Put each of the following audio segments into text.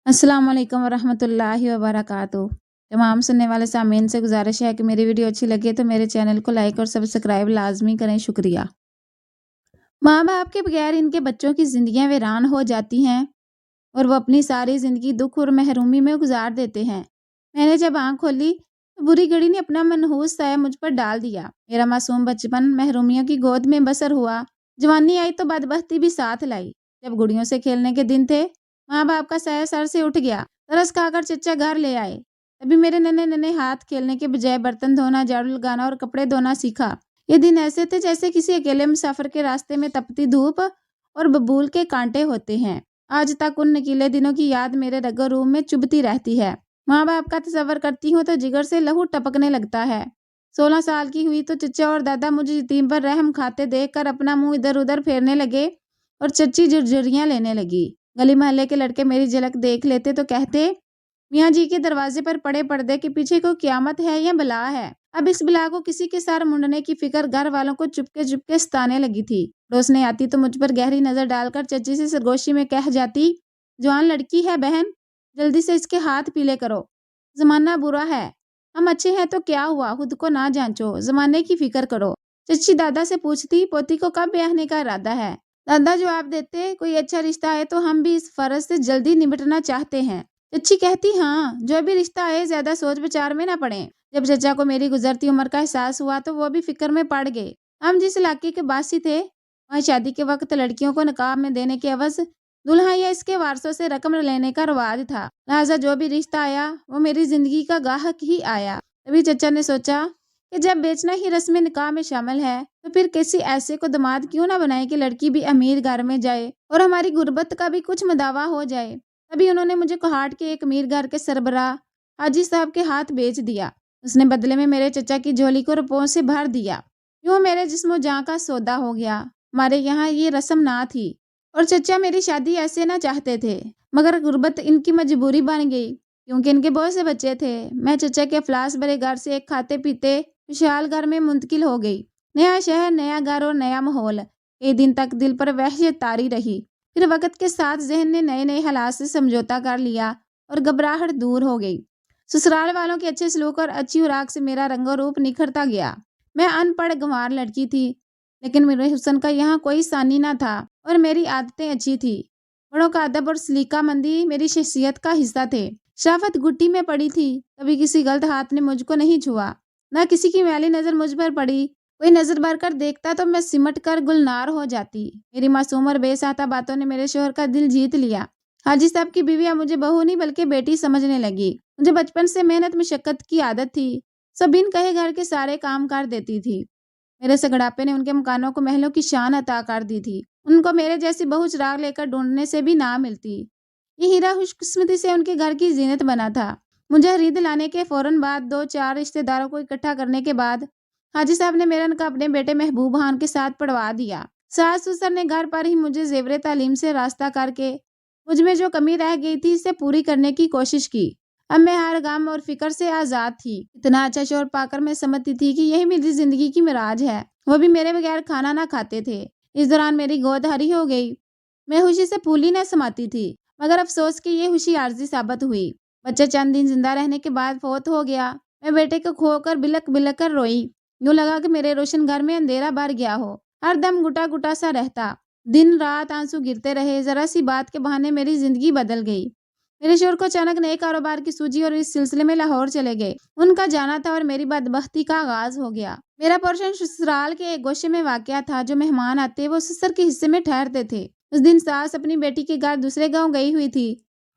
अस्सलाम वालेकुम वरहमतुल्लाहि वबरकातुहू। तमाम सुनने वाले सामीन से गुजारिश है कि मेरी वीडियो अच्छी लगे तो मेरे चैनल को लाइक और सब्सक्राइब लाजमी करें, शुक्रिया। माँ बाप के बगैर इनके बच्चों की जिंदगियां वीरान हो जाती हैं और वो अपनी सारी जिंदगी दुख और महरूमी में गुजार देते हैं। मैंने जब आंख खोली तो बुरी घड़ी ने अपना मनहूस साया मुझ पर डाल दिया। मेरा मासूम बचपन महरूमियों की गोद में बसर हुआ। जवानी आई तो बदबख्ती भी साथ लाई। जब गुड़ियों से खेलने के दिन थे, माँ बाप का साया सर से उठ गया। तरस खाकर चचा घर ले आए। तभी मेरे नन्हे नन्हे हाथ खेलने के बजाय बर्तन धोना, झाड़ू लगाना और कपड़े धोना सीखा। ये दिन ऐसे थे जैसे किसी अकेले मुसाफिर के रास्ते में तपती धूप और बबूल के कांटे होते हैं। आज तक उन नकीले दिनों की याद मेरे रगो रूह में चुभती रहती है। माँ बाप का तस्वर करती हूँ तो जिगर से लहू टपकने लगता है। 16 साल की हुई तो चचा और दादा मुझे यतीम पर रहम खाते देखकर अपना मुंह इधर उधर फेरने लगे और चच्ची झुरझुरियां लेने लगी। गली मोहल्ले के लड़के मेरी झलक देख लेते तो कहते, मियाँ जी के दरवाजे पर पड़े पर्दे के पीछे कोई क्यामत है या बला है। अब इस बला को किसी के सर मुंडने की फिक्र घर वालों को चुपके चुपके सताने लगी थी। रोशनी आती तो मुझ पर गहरी नजर डालकर चच्ची से सरगोशी में कह जाती, जवान लड़की है बहन, जल्दी से इसके हाथ पीले करो। जमाना बुरा है, हम अच्छे हैं तो क्या हुआ, खुद को ना जांचो, जमाने की फिक्र करो। चच्ची दादा से पूछती, पोती को कब ब्याहने का इरादा है। दादा जवाब देते, कोई अच्छा रिश्ता है तो हम भी इस फर्ज से जल्दी निपटना चाहते हैं। चच्ची कहती, हाँ, जो भी रिश्ता आए ज्यादा सोच विचार में ना पड़े। जब चचा को मेरी गुजरती उम्र का एहसास हुआ तो वो भी फिक्र में पड़ गए। हम जिस इलाके के बासी थे, वहाँ शादी के वक्त लड़कियों को नकाब में देने के एवज दुल्हा या इसके वारसों से रकम लेने का रिवाज था। लिहाजा जो भी रिश्ता आया वो मेरी जिंदगी का गाहक ही आया। तभी चचा ने सोचा कि जब बेचना ही रस्म निकाह में शामिल है तो फिर किसी ऐसे को दामाद क्यों ना बनाए कि लड़की भी अमीर घर में जाए और हमारी गुर्बत का भी कुछ मदावा हो जाए। तभी उन्होंने मुझे कोहाट के एक अमीर घर के सरबराह हाजी साहब के हाथ बेच दिया। उसने बदले में मेरे चचा की झोली को रुपयों से भर दिया। यूं मेरे जिस्मो जान का सौदा हो गया। हमारे यहाँ ये रस्म ना थी और चचा मेरी शादी ऐसे ना चाहते थे, मगर गुर्बत इनकी मजबूरी बन गई क्योंकि इनके बहुत से बच्चे थे। मैं चचा के अफलास भरे घर से एक खाते पीते विशाल घर में मुंतकिल हो गई। नया शहर, नया घर और नया माहौल। कई दिन तक दिल पर वहशत तारी रही। फिर वक्त के साथ जहन ने नए नए हालात से समझौता कर लिया और घबराहट दूर हो गई। ससुराल वालों के अच्छे सलूक और अच्छी खुराक से मेरा रंगो रूप निखरता गया। मैं अनपढ़ गंवार लड़की थी, लेकिन मेरे हुस्न का यहाँ कोई सानी ना था और मेरी आदतें अच्छी थी। बड़ों का अदब और सलीका मंदी मेरी शख्सियत का हिस्सा थे। शराफत गुट्टी में पड़ी थी। कभी किसी गलत हाथ ने मुझको नहीं छुआ, ना किसी की मैली नजर मुझ पर पड़ी। कोई नजर भर कर देखता तो मैं सिमट कर गुलनार हो जाती। मेरी मासूम और बेसाता बातों ने मेरे शोहर का दिल जीत लिया। हाजी साहब की बीवी अब मुझे बहू नहीं बल्कि बेटी समझने लगी। मुझे बचपन से मेहनत मशक्कत की आदत थी। सब बिन कहे घर के सारे काम कर देती थी। मेरे सगड़ापे ने उनके मकानों को महलों की शान अता कर दी थी। उनको मेरे जैसी बहू चिराग लेकर ढूंढने से भी ना मिलती। ये हीरा खुशकिस्मती से उनके घर की जीनत बना था। मुझे खरीद लाने के फौरन बाद 2-4 रिश्तेदारों को इकट्ठा करने के बाद हाजी साहब ने मेरा निकाह अपने बेटे महबूब खान के साथ पढ़वा दिया। सास ससुर ने घर पर ही मुझे जेवरे तालीम से रास्ता करके मुझ में जो कमी रह गई थी इसे पूरी करने की कोशिश की। अब मैं हर गम और फिक्र से आजाद थी। इतना अच्छा शोहर पाकर मैं समझती थी कि यही मेरी जिंदगी की मिराज है। वो भी मेरे बगैर खाना ना खाते थे। इस दौरान मेरी गोद हरी हो गई। मैं खुशी से फूली न समाती थी, मगर अफसोस कि ये खुशी आर्जी साबित हुई। बच्चा चंद दिन जिंदा रहने के बाद फौत हो गया। मैं बेटे को खोकर बिलक बिलक कर रोई। यूं लगा कि मेरे रोशन घर में अंधेरा भर गया हो। हर दम गुटा गुटा सा रहता। दिन रात आंसू गिरते रहे। जरा सी बात के बहाने मेरी जिंदगी बदल गई। मेरे शोहर को अचानक नए कारोबार की सूझी और इस सिलसिले में लाहौर चले गए। उनका जाना था और मेरी बदबख्ती का आगाज हो गया। मेरा पोर्शन ससुराल के एक गोशे में वाकया था। जो मेहमान आते वो ससुर के हिस्से में ठहरते थे। उस दिन सास अपनी बेटी के घर दूसरे गांव गई हुई थी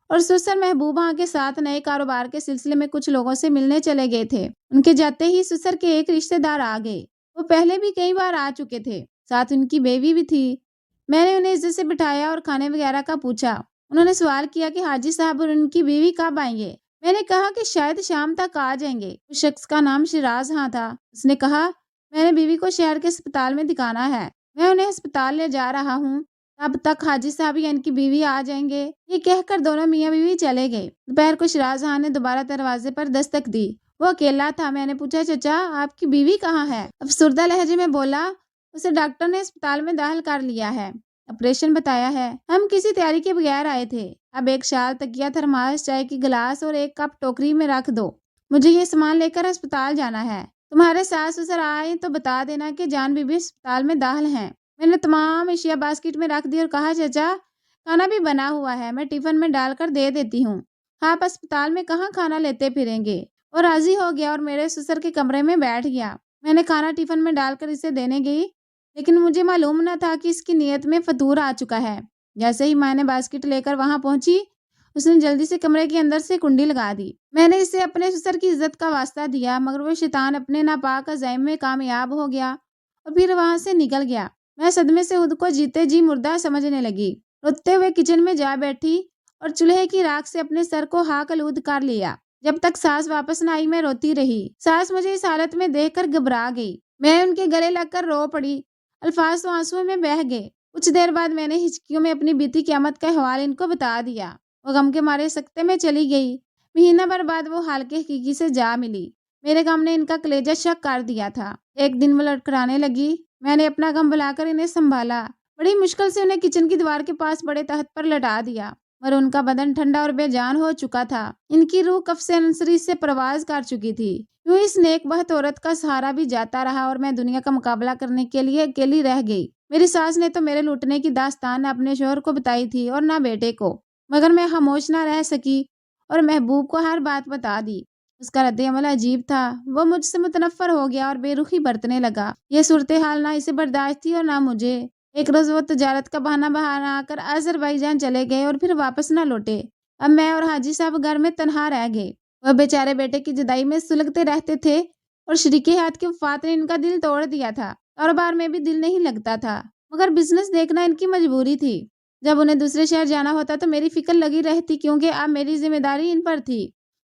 और ससुर महबूबा के साथ नए कारोबार के सिलसिले में कुछ लोगों से मिलने चले गए थे। उनके जाते ही ससुर के एक रिश्तेदार आ गए। वो पहले भी कई बार आ चुके थे, साथ उनकी बेबी भी थी। मैंने उन्हें इज्जत से बिठाया और खाने वगैरह का पूछा। उन्होंने सवाल किया कि हाजी साहब और उनकी बीवी कब आएंगे। मैंने कहा कि शायद शाम तक आ जाएंगे। उस शख्स का नाम शिराज खां था। उसने कहा, मैंने बीवी को शहर के अस्पताल में दिखाना है, मैं उन्हें अस्पताल ले जा रहा हूँ, तब तक हाजी साहब या इनकी बीवी आ जाएंगे। ये कहकर दोनों मियाँ बीवी चले गए। दोपहर को शिराज खां ने दोबारा दरवाजे पर दस्तक दी। वो अकेला था। मैंने पूछा, चचा आपकी बीवी कहाँ है। अफसुर्दा लहजे में बोला, उसे डॉक्टर ने अस्पताल में दाखिल कर लिया है। ऑपरेशन बताया है। हम किसी तैयारी के बगैर आए थे। अब एक शाल, तकिया, थर्मास, चाय की गिलास और एक कप टोकरी में रख दो। मुझे ये सामान लेकर अस्पताल जाना है। तुम्हारे सास ससुर आए तो बता देना कि जान बीबी अस्पताल में दाखिल हैं। मैंने तमाम अशिया बास्केट में रख दी और कहा, चाचा खाना भी बना हुआ है, मैं टिफिन में डालकर दे देती हूँ। आप अस्पताल में कहाँ खाना लेते फिरेंगे। और राजी हो गया और मेरे ससुर के कमरे में बैठ गया। मैंने खाना टिफिन में डालकर इसे देने गई, लेकिन मुझे मालूम न था कि इसकी नीयत में फतूर आ चुका है। जैसे ही मैंने बास्केट लेकर वहां पहुंची, उसने जल्दी से कमरे के अंदर से कुंडी लगा दी। मैंने इसे अपने ससुर की इज्जत का वास्ता दिया, मगर वो शैतान अपने नापाक अज़ाइम में कामयाब हो गया और फिर वहां से निकल गया। मैं सदमे से खुद को जीते जी मुर्दा समझने लगी। रोते हुए किचन में जा बैठी और चूल्हे की राख से अपने सर को हाक आलूद कर लिया। जब तक सास वापस न आई मैं रोती रही। सास मुझे इस हालत में देखकर घबरा गई। मैं उनके गले लगकर रो पड़ी। अल्फाज तो आंसुओं में बह गए। कुछ देर बाद मैंने हिचकियों में अपनी बीती क़यामत का हवाल इनको बता दिया। वो गम के मारे सकते में चली गई। महीना भर बाद वो हाल के हकीकी से जा मिली। मेरे गम ने इनका कलेजा शक कर दिया था। एक दिन वो लड़खड़ाने लगी। मैंने अपना गम भुलाकर इन्हें संभाला। बड़ी मुश्किल से उन्हें किचन की दीवार के पास बड़े तहत पर लटा दिया, मगर उनका बदन ठंडा और बेजान हो चुका था। इनकी रूह कफ से अंसरी से प्रवास कर चुकी थी। यूं इस नेक बहत औरत का सहारा भी जाता रहा और मैं दुनिया का मुकाबला करने के लिए अकेली रह गई। मेरी सास ने तो मेरे लूटने की दास्तान न अपने शोहर को बताई थी और न बेटे को, मगर मैं खामोश न रह सकी और महबूब को हर बात बता दी। उसका रद्द अमल अजीब था। वो मुझसे मुतनफ़र हो गया और बेरुखी बरतने लगा। यह सूरत हाल ना इसे बर्दाश्त थी और ना मुझे। एक रोज वो तजारत का बहाना आकर अजरबैजान चले गए और फिर वापस न लौटे। अब मैं और हाजी साहब घर में तनहा रह गए। वह बेचारे बेटे की जुदाई में सुलगते रहते थे और शरीके हाथ की वफात ने इनका दिल तोड़ दिया था। कारोबार में भी दिल नहीं लगता था, मगर बिजनेस देखना इनकी मजबूरी थी। जब उन्हें दूसरे शहर जाना होता तो मेरी फिक्र लगी रहती, क्योंकि अब मेरी जिम्मेदारी इन पर थी।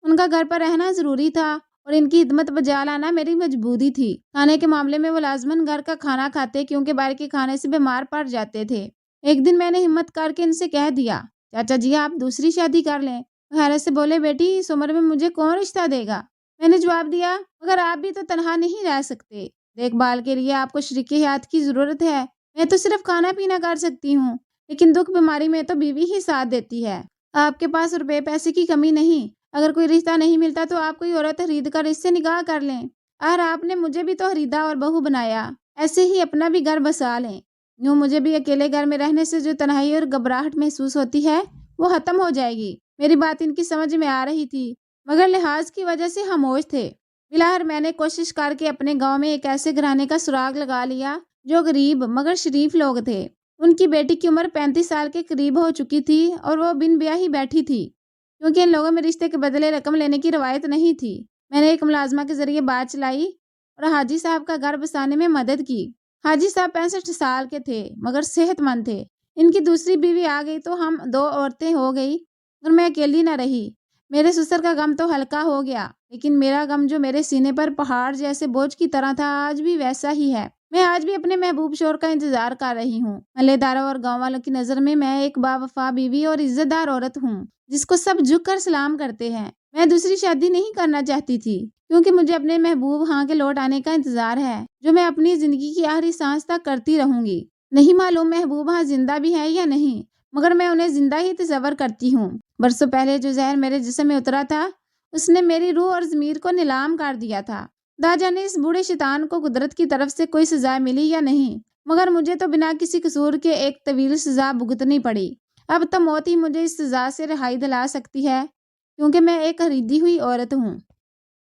उनका घर पर रहना जरूरी था और इनकी हिदमत बजा लाना मेरी मजबूरी थी। खाने के मामले में वो लाजमन घर का खाना खाते, क्योंकि बाहर के खाने से बीमार पड़ जाते थे। एक दिन मैंने हिम्मत करके इनसे कह दिया, चाचा जी आप दूसरी शादी कर लें। वो हैरत से बोले, बेटी इस उम्र में मुझे कौन रिश्ता देगा। मैंने जवाब दिया, मगर आप भी तो तनहा नहीं रह सकते। देखभाल के लिए आपको शरीके हयात की जरूरत है। मैं तो सिर्फ खाना पीना कर सकती हूँ, लेकिन दुख बीमारी में तो बीवी ही साथ देती है। आपके पास रुपए पैसे की कमी नहीं। अगर कोई रिश्ता नहीं मिलता तो आप कोई औरत खरीद कर इससे निकाह कर लें। और आपने मुझे भी तो खरीदा और बहू बनाया, ऐसे ही अपना भी घर बसा लें। यूं मुझे भी अकेले घर में रहने से जो तन्हाई और घबराहट महसूस होती है वो खत्म हो जाएगी। मेरी बात इनकी समझ में आ रही थी, मगर लिहाज की वजह से खामोश थे। बिलाहर मैंने कोशिश करके अपने गांव में एक ऐसे घराने का सुराग लगा लिया जो गरीब मगर शरीफ लोग थे। उनकी बेटी की उम्र 35 साल के करीब हो चुकी थी और वो बिन ब्याह ही बैठी थी, क्योंकि इन लोगों में रिश्ते के बदले रकम लेने की रवायत नहीं थी। मैंने एक मुलाजमा के जरिए बात चलाई और हाजी साहब का घर बसाने में मदद की। हाजी साहब 65 साल के थे, मगर सेहतमंद थे। इनकी दूसरी बीवी आ गई तो हम 2 औरतें हो गई और मैं अकेली न रही। मेरे ससुर का गम तो हल्का हो गया, लेकिन मेरा गम जो मेरे सीने पर पहाड़ जैसे बोझ की तरह था, आज भी वैसा ही है। मैं आज भी अपने महबूब शोर का इंतजार कर रही हूँ। मल्लेदारों और गांव वालों की नजर में मैं एक बावफा बीवी और इज्जतदार औरत हूँ, जिसको सब झुक कर सलाम करते हैं। मैं दूसरी शादी नहीं करना चाहती थी, क्योंकि मुझे अपने महबूब हाँ के लौट आने का इंतजार है, जो मैं अपनी जिंदगी की आखिरी सांस तक करती रहूंगी। नहीं मालूम महबूब हाँ जिंदा भी है या नहीं, मगर मैं उन्हें जिंदा ही तस्वर करती हूँ। बरसों पहले जो जहर मेरे जिस्म में उतरा था, उसने मेरी रूह और ज़मीर को नीलाम कर दिया था। ना जाने इस बूढ़े शैतान को कुदरत की तरफ से कोई सजा मिली या नहीं, मगर मुझे तो बिना किसी कसूर के एक तवील सजा भुगतनी पड़ी। अब तो मौत ही मुझे इस सजा से रिहाई दिला सकती है, क्योंकि मैं एक खरीदी हुई औरत हूँ।